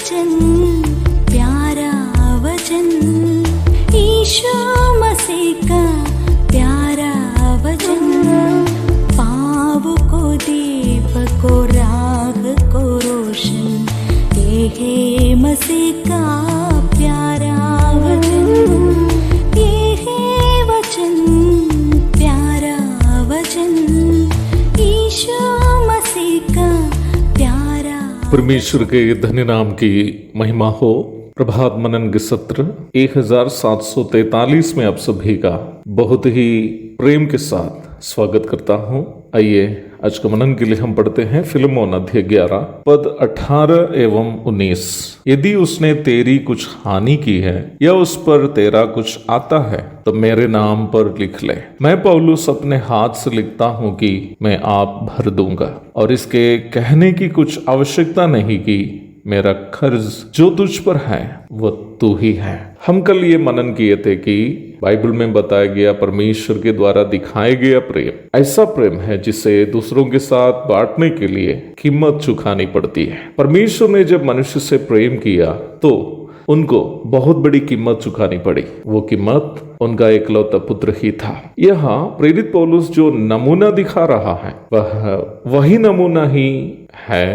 वचन, प्यारा वचन, यीशु मसीह का प्यारा वचन, पाँव को दीप को राह को रोशन, ये है मसीह का प्यारा वचन, ये है वचन, प्यारा वचन, यीशु मसीह का प्यारा। परमेश्वर के धन्य नाम की महिमा हो। प्रभात मनन के सत्र 1743 में आप सभी का बहुत ही प्रेम के साथ स्वागत करता हूं। आइए आज का मनन के लिए हम पढ़ते हैं फिलमोन अध्याय 11 पद 18 एवं 19। यदि उसने तेरी कुछ हानि की है या उस पर तेरा कुछ आता है तो मेरे नाम पर लिख ले। मैं पौलुस अपने हाथ से लिखता हूं कि मैं आप भर दूंगा, और इसके कहने की कुछ आवश्यकता नहीं कि मेरा कर्ज जो तुझ पर है वो तू ही है। हम कल ये मनन किए थे कि बाइबल में बताया गया परमेश्वर के द्वारा दिखाया गया प्रेम ऐसा प्रेम है जिसे दूसरों के साथ बांटने के लिए कीमत चुकानी पड़ती है। परमेश्वर ने जब मनुष्य से प्रेम किया तो उनको बहुत बड़ी कीमत चुकानी पड़ी। वो कीमत उनका एकलौता पुत्र ही था। यहाँ प्रेरित पौलुस जो नमूना दिखा रहा है वह वही नमूना ही है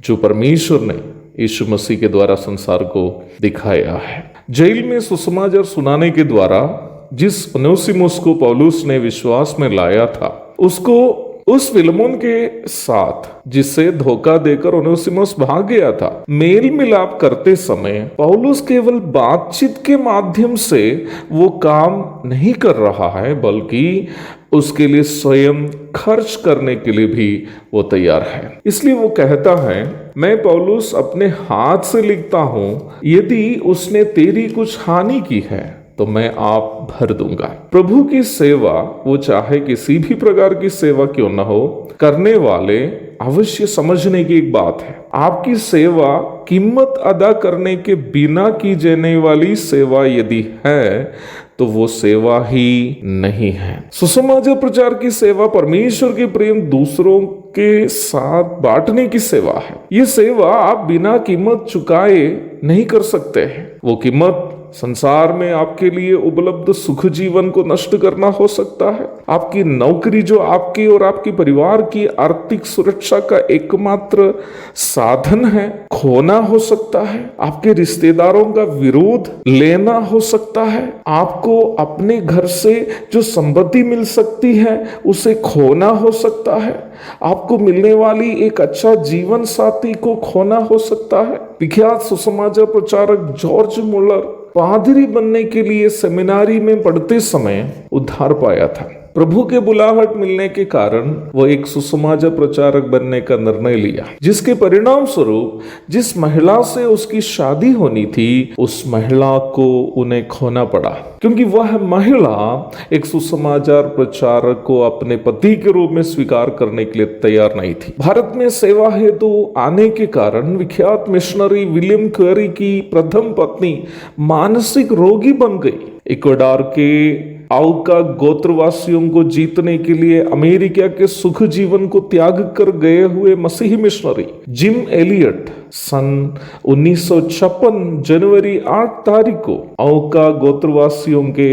जो परमेश्वर ने यीशु मसीह के द्वारा संसार को दिखाया है। जेल में सुसमाचार सुनाने के द्वारा जिस ओनेसिमुस को पौलुस ने विश्वास में लाया था, उसको उस फिलमोन के साथ जिसे धोखा देकर ओनेसिमुस भाग गया था, मेल मिलाप करते समय पौलुस केवल बातचीत के माध्यम से वो काम नहीं कर रहा है, बल्कि उसके लिए स्वयं खर्च करने के लिए भी वो तैयार है। इसलिए वो कहता है, मैं पौलुस अपने हाथ से लिखता हूं, यदि उसने तेरी कुछ हानि की है तो मैं आप भर दूंगा। प्रभु की सेवा, वो चाहे किसी भी प्रकार की सेवा क्यों न हो, करने वाले अवश्य समझने की एक बात है, आपकी सेवा कीमत अदा करने के बिना की जाने वाली सेवा यदि है तो वो सेवा ही नहीं है। सुसमाचार प्रचार की सेवा परमेश्वर के प्रेम दूसरों के साथ बांटने की सेवा है। ये सेवा आप बिना कीमत चुकाए नहीं कर सकते हैं। वो कीमत संसार में आपके लिए उपलब्ध सुख जीवन को नष्ट करना हो सकता है। आपकी नौकरी जो आपकी और आपके परिवार की आर्थिक सुरक्षा का एकमात्र साधन है, खोना हो सकता है। आपके रिश्तेदारों का विरोध लेना हो सकता है। आपको अपने घर से जो संपत्ति मिल सकती है उसे खोना हो सकता है। आपको मिलने वाली एक अच्छा जीवन साथी को खोना हो सकता है। विख्यात सुसमाचार प्रचारक जॉर्ज मुलर पादरी बनने के लिए सेमिनारी में पढ़ते समय उद्धार पाया था। प्रभु के बुलाहट मिलने के कारण वो एक सुसमाचार प्रचारक बनने का निर्णय लिया, जिसके परिणाम स्वरूप जिस महिला से उसकी शादी होनी थी उस महिला को उन्हें खोना पड़ा, क्योंकि वह महिला एक सुसमाचार प्रचारक को अपने पति के रूप में स्वीकार करने के लिए तैयार नहीं थी। भारत में सेवा हेतु आने के कारण विख्यात मिशनरी विलियम कैरी की प्रथम पत्नी मानसिक रोगी बन गई। इक्वाडोर के आउका गोत्रवासियों को जीतने के लिए अमेरिका के सुख जीवन को त्याग कर गए हुए मसीही मिशनरी जिम एलियट सन 1956 जनवरी 8 तारीख को आउका गोत्रवासियों के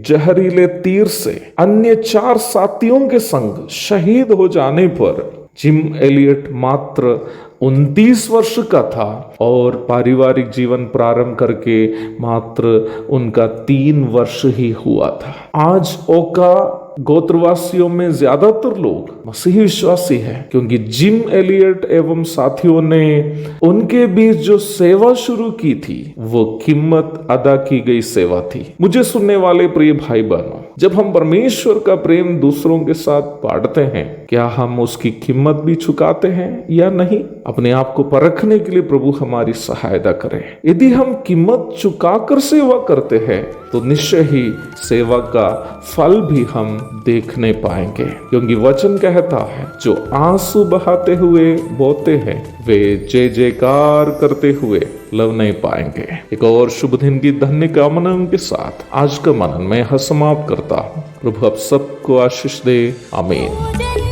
जहरीले तीर से अन्य 4 साथियों के संग शहीद हो जाने पर जिम एलियट मात्र 29 वर्ष का था और पारिवारिक जीवन प्रारंभ करके मात्र उनका 3 वर्ष ही हुआ था। आज ओका गोत्रवासियों में ज्यादातर लोग मसीही विश्वासी हैं, क्योंकि जिम एलियट एवं साथियों ने उनके बीच जो सेवा शुरू की थी वो कीमत अदा की गई सेवा थी। मुझे सुनने वाले प्रिय भाई बहनों, जब हम परमेश्वर का प्रेम दूसरों के साथ बांटते हैं, क्या हम उसकी कीमत भी चुकाते हैं या नहीं? अपने आप को परखने के लिए प्रभु हमारी सहायता करे। यदि हम कीमत चुकाकर सेवा करते हैं तो निश्चय ही सेवा का फल भी हम देखने पाएंगे, क्योंकि वचन कहता है जो आंसू बहाते हुए बोते हैं वे जय जयकार करते हुए लव नहीं पाएंगे। एक और शुभ दिन की धन्य कामनाओं के साथ आज का मनन मैं समाप्त करता हूँ। प्रभु आप सबको आशीष दे। आमीन।